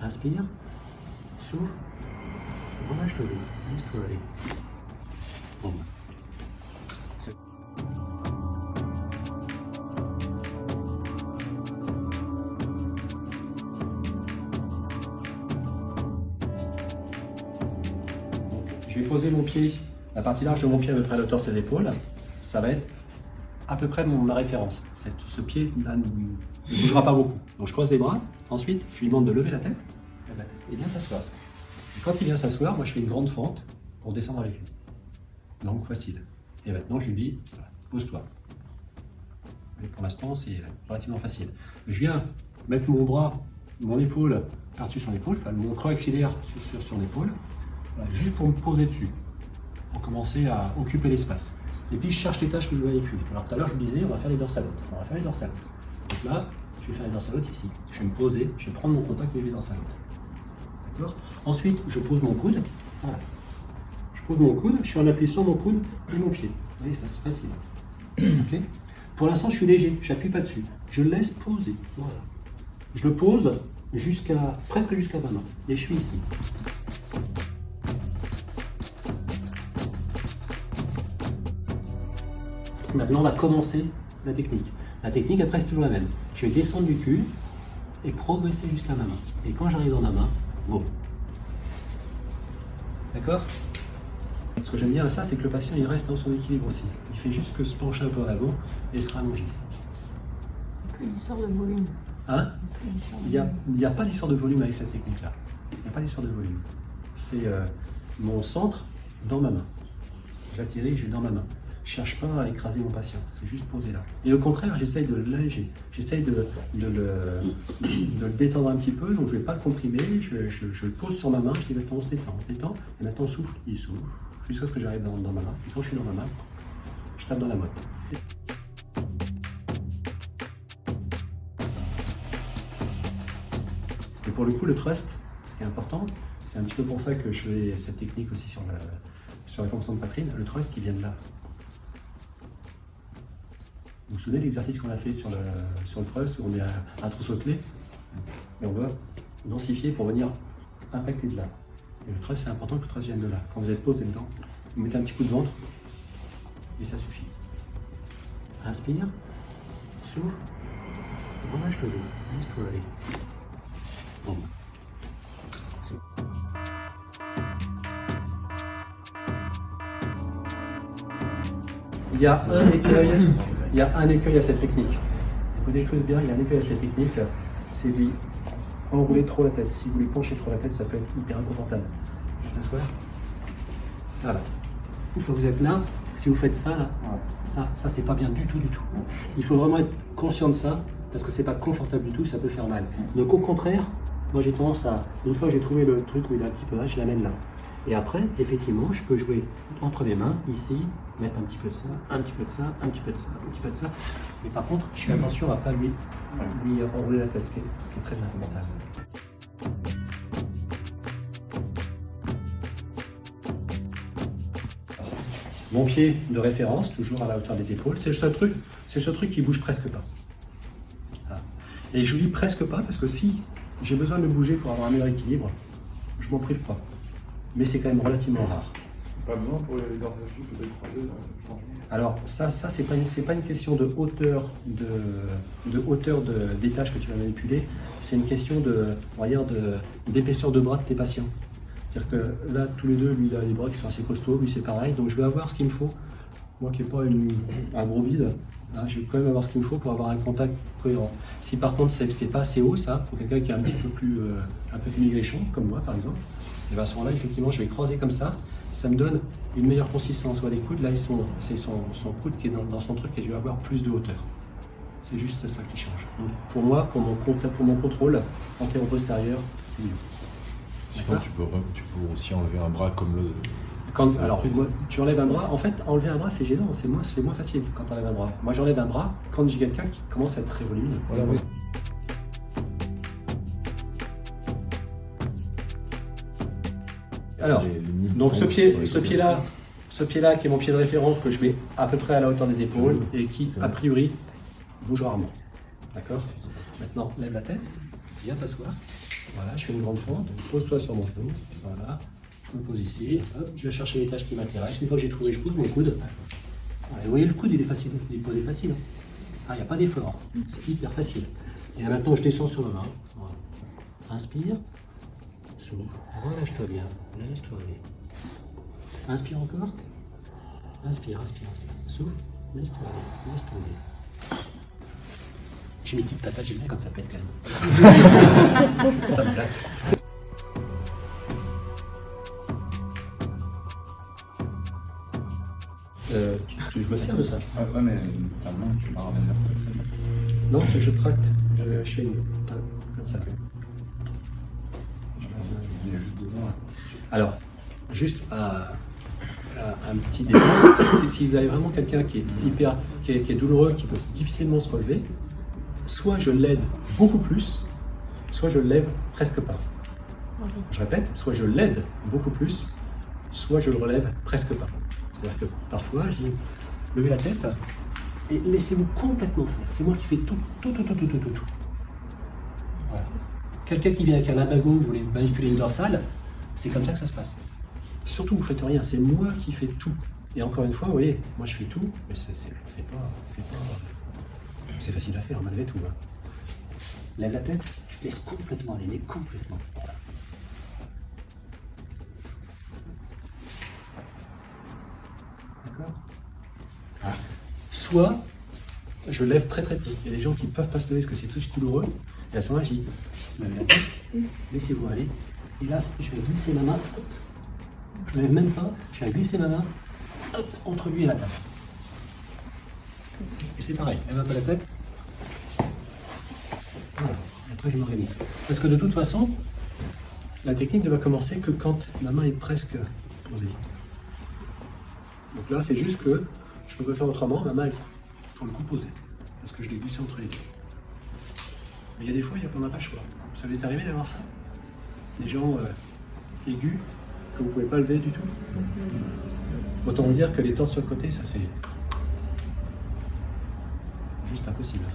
Inspire, souffle, relâche le dos, laisse-toi aller. Bon. Je vais poser mon pied, la partie large de mon pied à peu près à la hauteur de ses épaules. Ça va être à peu près ma référence. Ce pied-là ne bougera pas beaucoup. Donc je croise les bras. Ensuite, je lui demande de lever la tête et bien s'asseoir. Et quand il vient s'asseoir, moi je fais une grande fente pour descendre avec lui. Donc facile. Et maintenant je lui dis, voilà, pose-toi. Et pour l'instant, c'est relativement facile. Je viens mettre mon bras, mon épaule par-dessus son épaule, enfin, mon creux axillaire sur son épaule, voilà, juste pour me poser dessus, pour commencer à occuper l'espace. Et puis je cherche les tâches que je dois véhiculer. Alors tout à l'heure je vous disais, on va faire les dorsalotes. On va faire les dorsalotes. Donc là, je vais faire les dorsalotes ici. Je vais me poser, je vais prendre mon contact avec les dorsalotes. D'accord ? Ensuite, je pose mon coude. Voilà. Je pose mon coude, je suis en appui sur mon coude et mon pied. Vous voyez, c'est facile. Okay ? Pour l'instant, je suis léger, je n'appuie pas dessus. Je le laisse poser. Voilà. Je le pose presque jusqu'à ma main. Et je suis ici. Maintenant, on va commencer la technique. La technique, après, c'est toujours la même. Je vais descendre du cul et progresser jusqu'à ma main. Et quand j'arrive dans ma main, bon. D'accord ? Ce que j'aime bien à ça, c'est que le patient, il reste dans son équilibre aussi. Il fait juste que se pencher un peu en avant et se rallonger. Plus d'histoire de volume. Hein ? Il n'y a pas d'histoire de volume avec cette technique-là. Il n'y a pas d'histoire de volume. C'est mon centre dans ma main. Je la dirige, je vais dans ma main. Je ne cherche pas à écraser mon patient, c'est juste poser là. Et au contraire, j'essaye de l'alléger, j'essaye de le détendre un petit peu, donc je ne vais pas le comprimer, je le pose sur ma main, je dis maintenant on se détend, et maintenant on souffle, il souffle, jusqu'à ce que j'arrive dans ma main. Et quand je suis dans ma main, je tape dans la motte. Et pour le coup, le trust, ce qui est important, c'est un petit peu pour ça que je fais cette technique aussi sur la compression de poitrine, le trust il vient de là. Vous vous souvenez de l'exercice qu'on a fait sur le trust, où on est à un trousseau de clés, et on doit densifier pour venir impacter de là. Et le trust, c'est important que le trust vienne de là. Quand vous êtes posé dedans, vous mettez un petit coup de ventre, et ça suffit. Inspire, souffle, relâche le dos, laisse-toi aller. Bon. Il y a un écueil à cette technique. Écoutez bien, il y a un écueil à cette technique, c'est d'y enrouler trop la tête. Si vous lui penchez trop la tête, ça peut être hyper inconfortable. T'asseoir. Ça là. Une fois que vous êtes là, si vous faites ça là, ça c'est pas bien du tout. Il faut vraiment être conscient de ça, parce que c'est pas confortable du tout, ça peut faire mal. Donc au contraire, moi j'ai tendance à, une fois que j'ai trouvé le truc où il est un petit peu là, je l'amène là. Et après, effectivement, je peux jouer entre mes mains, ici, mettre un petit peu de ça, un petit peu de ça, un petit peu de ça, un petit peu de ça. Mais par contre, je fais attention à ne pas lui enrouler la tête, ce qui est très inconfortable. Mon pied de référence, toujours à la hauteur des épaules, c'est le seul truc qui bouge presque pas. Voilà. Et je vous dis presque pas parce que si j'ai besoin de bouger pour avoir un meilleur équilibre, je m'en prive pas. Mais c'est quand même relativement rare. Pas besoin pour les dorsales peut-être changement. Alors ça c'est pas une question de hauteur des tâches que tu vas manipuler, c'est une question d'épaisseur de bras de tes patients. C'est-à-dire que là tous les deux, lui il a les bras qui sont assez costauds, lui c'est pareil, donc je vais avoir ce qu'il me faut. Moi qui n'ai pas un gros bide, hein, je vais quand même avoir ce qu'il me faut pour avoir un contact cohérent. Si par contre c'est pas assez haut ça, pour quelqu'un qui est un petit peu plus maigrichon, comme moi par exemple, et bien à ce moment-là effectivement je vais croiser comme ça me donne une meilleure consistance. Soit les coudes, là c'est son coude qui est dans son truc et je vais avoir plus de hauteur. C'est juste ça qui change. Donc pour moi, pour mon contrôle antéro-postérieur, c'est mieux. Sinon tu peux aussi enlever un bras comme le... Alors tu enlèves un bras, en fait enlever un bras c'est gênant, c'est moins facile quand tu enlèves un bras. Moi j'enlève un bras quand j'ai quelqu'un qui commence à être très volumineux. Voilà, oui. Alors, donc ce pied-là qui est mon pied de référence que je mets à peu près à la hauteur des épaules et qui a priori bouge rarement. D'accord ? Maintenant, lève la tête, viens t'asseoir. Voilà, je fais une grande fente. Pose-toi sur mon genou. Voilà. Je me pose ici. Hop, je vais chercher les tâches qui m'intéressent. Une fois que j'ai trouvé, je pose mon coude. Voilà, vous voyez, le coude, il est facile. Il est posé facile. Ah, il n'y a pas d'effort. C'est hyper facile. Et là, maintenant, je descends sur ma main. Voilà. Inspire. Souffle. Relâche-toi bien. Laisse-toi aller. Inspire encore. Inspire, inspire, inspire. Souffle. Laisse-toi aller. Laisse tomber. J'ai mes petites patates, j'aime bien quand ça pète quand même. Ça me flatte. Je me sers de ça. Ouais, mais ta main, tu la ramènes là. Non, je tracte. Je fais une tape comme ça. Il y a juste devant. Alors, juste un petit détail. Si vous avez vraiment quelqu'un qui est hyper, qui est douloureux, qui peut difficilement se relever, soit je l'aide beaucoup plus, soit je le lève presque pas. Je répète, soit je l'aide beaucoup plus, soit je le relève presque pas. C'est-à-dire que parfois, je dis, levez la tête et laissez-vous complètement faire. C'est moi qui fais tout. Voilà. Quelqu'un qui vient avec un abago, vous voulez manipuler une dorsale, c'est comme ça que ça se passe. Surtout, vous ne faites rien, c'est moi qui fais tout. Et encore une fois, vous voyez, moi je fais tout, mais c'est facile à faire malgré tout. Hein. Lève la tête, laisse complètement aller, complètement. Voilà. D'accord. Ah. Soit je lève très très peu. Il y a des gens qui ne peuvent pas se lever parce que c'est tout de suite douloureux. Et à ce moment-là, je dis, levez la tête, laissez-vous aller. Et là, je vais glisser ma main. Hop. Je ne lève même pas, je vais glisser ma main hop, entre lui et la table. Et c'est pareil, lève un peu la tête. Voilà, et après je m'organise. Parce que de toute façon, la technique ne va commencer que quand ma main est presque posée. Donc là, c'est juste que je peux pas faire autrement, ma main est pour le coup posée. Parce que je l'ai glissée entre les deux. Mais il y a des fois, on n'a pas le choix. Ça vous est arrivé d'avoir ça? Des gens aigus que vous ne pouvez pas lever du tout. Autant vous dire que les tordre sur le côté, ça c'est juste impossible.